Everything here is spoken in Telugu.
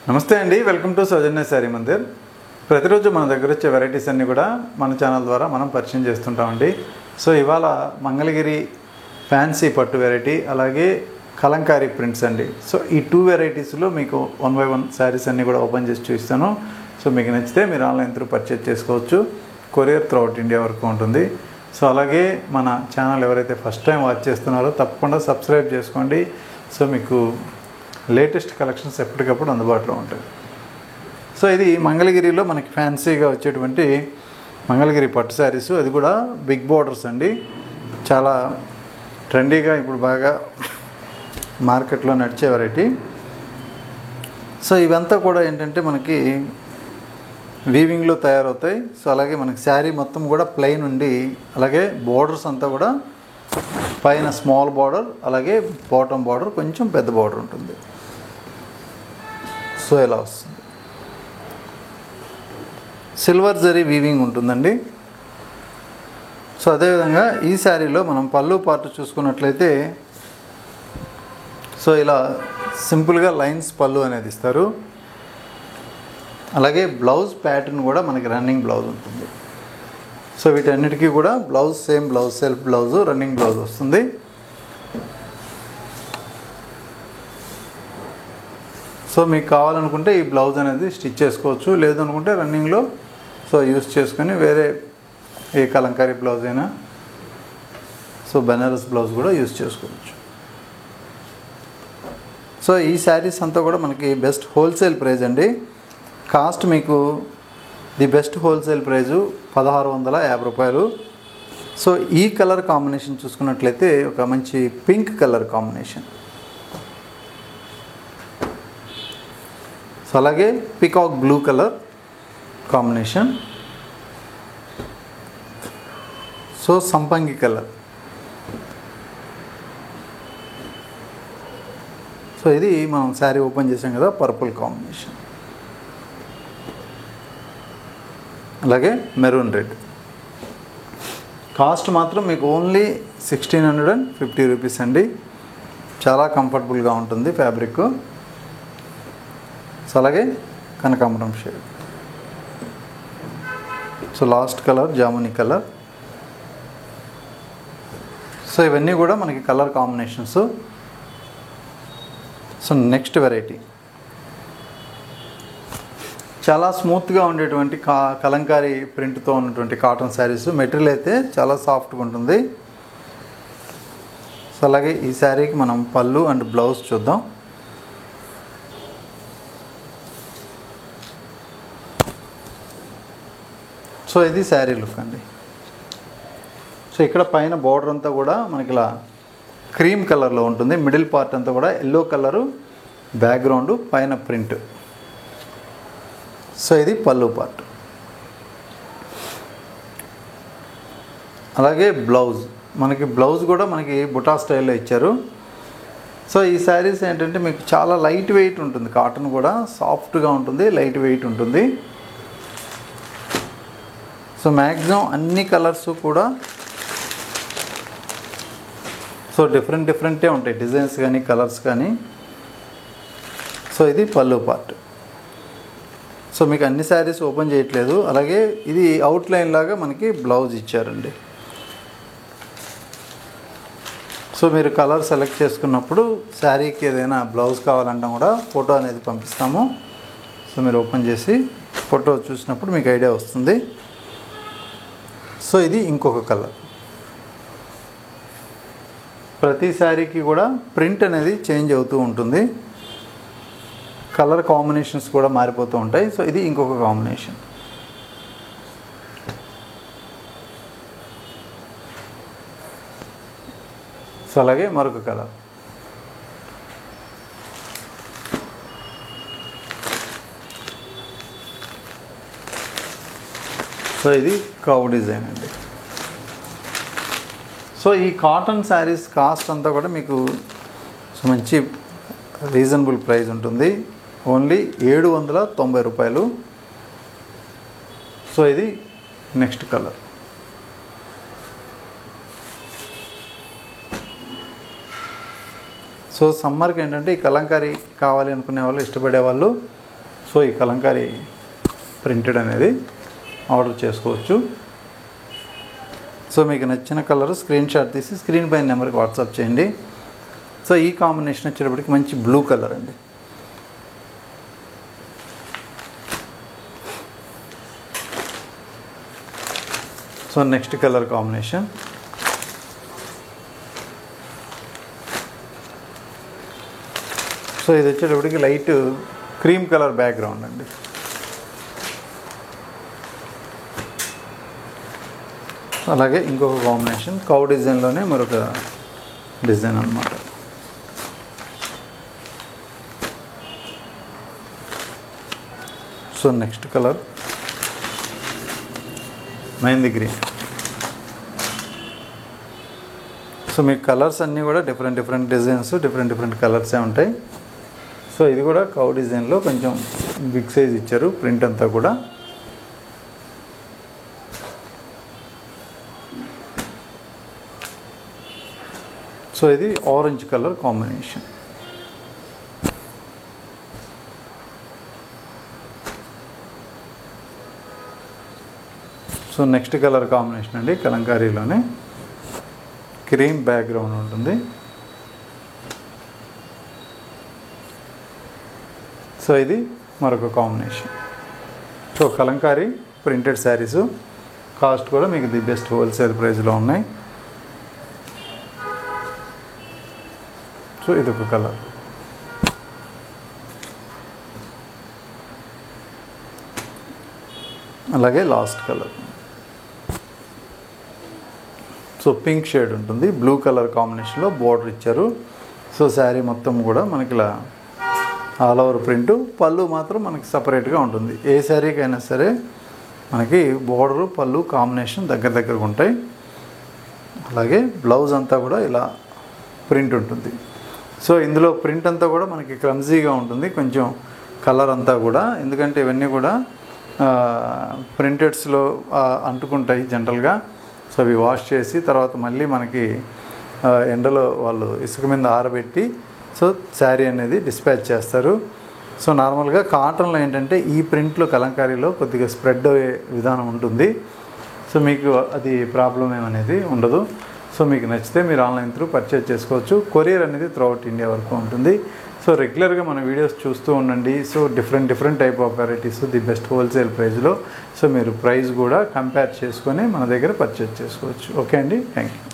నమస్తే అండి, వెల్కమ్ టు సౌజన్య శారీ మందిర్. ప్రతిరోజు మన దగ్గర వచ్చే వెరైటీస్ అన్నీ కూడా మన ఛానల్ ద్వారా మనం పరిచయం చేస్తుంటామండి. సో ఇవాళ మంగళగిరి ఫ్యాన్సీ పట్టు వెరైటీ, అలాగే కలంకారీ ప్రింట్స్ అండి. సో ఈ 2 వెరైటీస్లో మీకు 1 by 1 శారీస్ అన్నీ కూడా ఓపెన్ చేసి చూపిస్తాను. సో మీకు నచ్చితే మీరు ఆన్లైన్ త్రూ పర్చేజ్ చేసుకోవచ్చు. కొరియర్ త్రూ అవుట్ ఇండియా వరకు ఉంటుంది. సో అలాగే మన ఛానల్ ఎవరైతే ఫస్ట్ టైం వాచ్ చేస్తున్నారో తప్పకుండా సబ్స్క్రైబ్ చేసుకోండి. సో మీకు లేటెస్ట్ కలెక్షన్స్ ఎప్పటికప్పుడు అందుబాటులో ఉంటాయి. సో ఇది మంగళగిరిలో మనకి ఫ్యాన్సీగా వచ్చేటువంటి మంగళగిరి పట్టు శారీస్, అది కూడా బిగ్ బోర్డర్స్ అండి. చాలా ట్రెండీగా ఇప్పుడు బాగా మార్కెట్లో నడిచే వెరైటీ. సో ఇవంతా కూడా ఏంటంటే మనకి వీవింగ్లో తయారవుతాయి. సో అలాగే మనకి శారీ మొత్తం కూడా ప్లెయిన్ ఉండి, అలాగే బోర్డర్స్ అంతా కూడా పైన స్మాల్ బార్డర్, అలాగే బాటమ్ బార్డర్ కొంచెం పెద్ద బార్డర్ ఉంటుంది. సో ఇలా వస్తుంది. సిల్వర్ జరీ వీవింగ్ ఉంటుందండి. సో అదేవిధంగా ఈ శారీలో మనం పళ్ళు పార్ట్ చూసుకున్నట్లయితే సో ఇలా సింపుల్గా లైన్స్ పళ్ళు అనేది ఇస్తారు. అలాగే బ్లౌజ్ ప్యాటర్న్ కూడా మనకి రన్నింగ్ బ్లౌజ్ ఉంటుంది. సో వీటన్నిటికీ కూడా blouse same blouse, self blouse, running blouse వస్తుంది. సో మీకు కావాలనుకుంటే ఈ బ్లౌజ్ అనేది స్టిచ్ చేసుకోవచ్చు, లేదనుకుంటే రన్నింగ్లో సో యూస్ చేసుకొని వేరే ఏ కలంకారీ బ్లౌజ్ అయినా, సో బెనారస్ బ్లౌజ్ కూడా యూస్ చేసుకోవచ్చు. సో ఈ శారీస్ అంతా కూడా మనకి బెస్ట్ హోల్సేల్ ప్రైస్ అండి. కాస్ట్ మీకు ది బెస్ట్ హోల్సేల్ ప్రైజు 1650 రూపాయలు. సో ఈ కలర్ కాంబినేషన్ చూసుకున్నట్లయితే ఒక మంచి పింక్ కలర్ కాంబినేషన్, సో అలాగే peacock blue colour combination, so సంపంగి కలర్. సో ఇది మనం శారీ ఓపెన్ చేసాం కదా, పర్పుల్ కాంబినేషన్, అలాగే మెరూన్ రెడ్. కాస్ట్ మాత్రం మీకు ఓన్లీ 1650 రూపీస్ అండి. చాలా కంఫర్టబుల్గా ఉంటుంది ఫ్యాబ్రిక్. సో అలాగే కనకాంబరం shade, so last colour jamuni colour. So ఇవన్నీ కూడా మనకి colour combinations. So next variety చాలా స్మూత్గా ఉండేటువంటి కలంకారీ ప్రింట్తో ఉన్నటువంటి కాటన్ శారీస్. మెటీరియల్ అయితే చాలా సాఫ్ట్గా ఉంటుంది. సో అలాగే ఈ శారీకి మనం పళ్ళు అండ్ బ్లౌజ్ చూద్దాం. సో ఇది శారీ లుక్ అండి. సో ఇక్కడ పైన బార్డర్ అంతా కూడా మనకి ఇలా క్రీమ్ కలర్లో ఉంటుంది. మిడిల్ పార్ట్ అంతా కూడా ఎల్లో కలరు బ్యాక్గ్రౌండ్, పైన ప్రింట్. సో ఇది పళ్ళు పార్ట్. అలాగే బ్లౌజ్, మనకి బ్లౌజ్ కూడా మనకి బుటా స్టైల్లో ఇచ్చారు. సో ఈ శారీస్ ఏంటంటే మీకు చాలా లైట్ వెయిట్ ఉంటుంది. కాటన్ కూడా సాఫ్ట్గా ఉంటుంది, లైట్ వెయిట్ ఉంటుంది. సో మ్యాక్సిమం అన్ని కలర్స్ కూడా సో డిఫరెంటే ఉంటాయి, డిజైన్స్ కానీ కలర్స్ కానీ. సో ఇది పళ్ళు పార్ట్. సో మీకు అన్ని శారీస్ ఓపెన్ చేయట్లేదు. అలాగే ఇది అవుట్లైన్ లాగా మనకి బ్లౌజ్ ఇచ్చారండి. సో మీరు కలర్ సెలెక్ట్ చేసుకున్నప్పుడు శారీకి ఏదైనా బ్లౌజ్ కావాలంటే కూడా ఫోటో అనేది పంపిస్తాము. సో మీరు ఓపెన్ చేసి ఫోటో చూసినప్పుడు మీకు ఐడియా వస్తుంది. సో ఇది ఇంకొక కలర్. ప్రతి శారీకి కూడా ప్రింట్ అనేది చేంజ్ అవుతూ ఉంటుంది, కలర్ కాంబినేషన్స్ కూడా మారిపోతూ ఉంటాయి. సో ఇది ఇంకొక కాంబినేషన్. సో అలాగే మరొక కలర్. సో ఇది కౌ డిజైన్ అండి. సో ఈ కాటన్ శారీస్ కాస్ట్ అంతా కూడా మీకు మంచి రీజనబుల్ ప్రైస్ ఉంటుంది. ఓన్లీ 790 రూపాయలు. సో ఇది నెక్స్ట్ కలర్. సో సమ్మర్కి ఏంటంటే ఈ కలంకారీ కావాలి అనుకునే వాళ్ళు, ఇష్టపడే వాళ్ళు సో ఈ కలంకారీ ప్రింటెడ్ అనేది ఆర్డర్ చేసుకోవచ్చు. సో మీకు నచ్చిన కలర్ స్క్రీన్ షాట్ తీసి స్క్రీన్ పైన నెంబర్కి వాట్సాప్ చేయండి. సో ఈ కాంబినేషన్ వచ్చేటప్పటికి మంచి బ్లూ కలర్ అండి. So next colour combination so ఇది వచ్చేటప్పటికి లైట్ క్రీమ్ కలర్ బ్యాక్గ్రౌండ్ అండి. అలాగే ఇంకొక కాంబినేషన్ కౌ డిజైన్లోనే మరొక డిజైన్ అన్నమాట. So next colour mehndi green. So మీకు కలర్స్ అన్నీ కూడా డిఫరెంట్ డిజైన్స్ డిఫరెంట్ కలర్సే ఉంటాయి. సో ఇది కూడా కౌ డిజైన్లో కొంచెం బిగ్ సైజ్ ఇచ్చారు ప్రింట్ అంతా కూడా. సో ఇది orange colour combination. So next colour combination అండి కలంకారీలోనే క్రీమ్ బ్యాక్గ్రౌండ్ ఉంటుంది. సో ఇది మరొక combination. So Kalamkari printed saris cost కూడా మీకు ది బెస్ట్ హోల్సేల్ ప్రైస్లో ఉన్నాయి. సో ఇదొక కలర్. అలాగే last colour so pink shade ఉంటుంది, బ్లూ కలర్ కాంబినేషన్లో బోర్డర్ ఇచ్చారు. సో శారీ మొత్తం కూడా మనకి ఇలా ఆల్ ఓవర్ ప్రింట్, పళ్ళు మాత్రం మనకి సపరేట్గా ఉంటుంది. ఏ శారీకైనా సరే మనకి బోర్డరు పళ్ళు కాంబినేషన్ దగ్గరగా ఉంటాయి. అలాగే బ్లౌజ్ అంతా కూడా ఇలా ప్రింట్ ఉంటుంది. సో ఇందులో ప్రింట్ అంతా కూడా మనకి క్లమ్జీగా ఉంటుంది కొంచెం కలర్ అంతా కూడా, ఎందుకంటే ఇవన్నీ కూడా ప్రింటెడ్స్లో అంటుకుంటాయి జనరల్గా. సో అవి వాష్ చేసి తర్వాత మళ్ళీ మనకి ఎండలో వాళ్ళు ఇసుక మీద ఆరబెట్టి సో శారీ అనేది డిస్పాచ్ చేస్తారు. సో నార్మల్గా కాటన్లో ఏంటంటే ఈ ప్రింట్లు కలంకారీలో కొద్దిగా స్ప్రెడ్ అయ్యే విధానం ఉంటుంది. సో మీకు అది ప్రాబ్లం ఏమనేది ఉండదు. సో మీకు నచ్చితే మీరు ఆన్లైన్ త్రూ పర్చేజ్ చేసుకోవచ్చు. కొరియర్ అనేది త్రూఅవుట్ ఇండియా వరకు ఉంటుంది. సో రెగ్యులర్గా మన వీడియోస్ చూస్తూ ఉండండి. So different type of varieties the best wholesale ప్రైస్లో. సో మీరు ప్రైస్ కూడా కంపేర్ చేసుకొని మన దగ్గర పర్చేజ్ చేసుకోవచ్చు. ఓకే అండి, థ్యాంక్ యూ.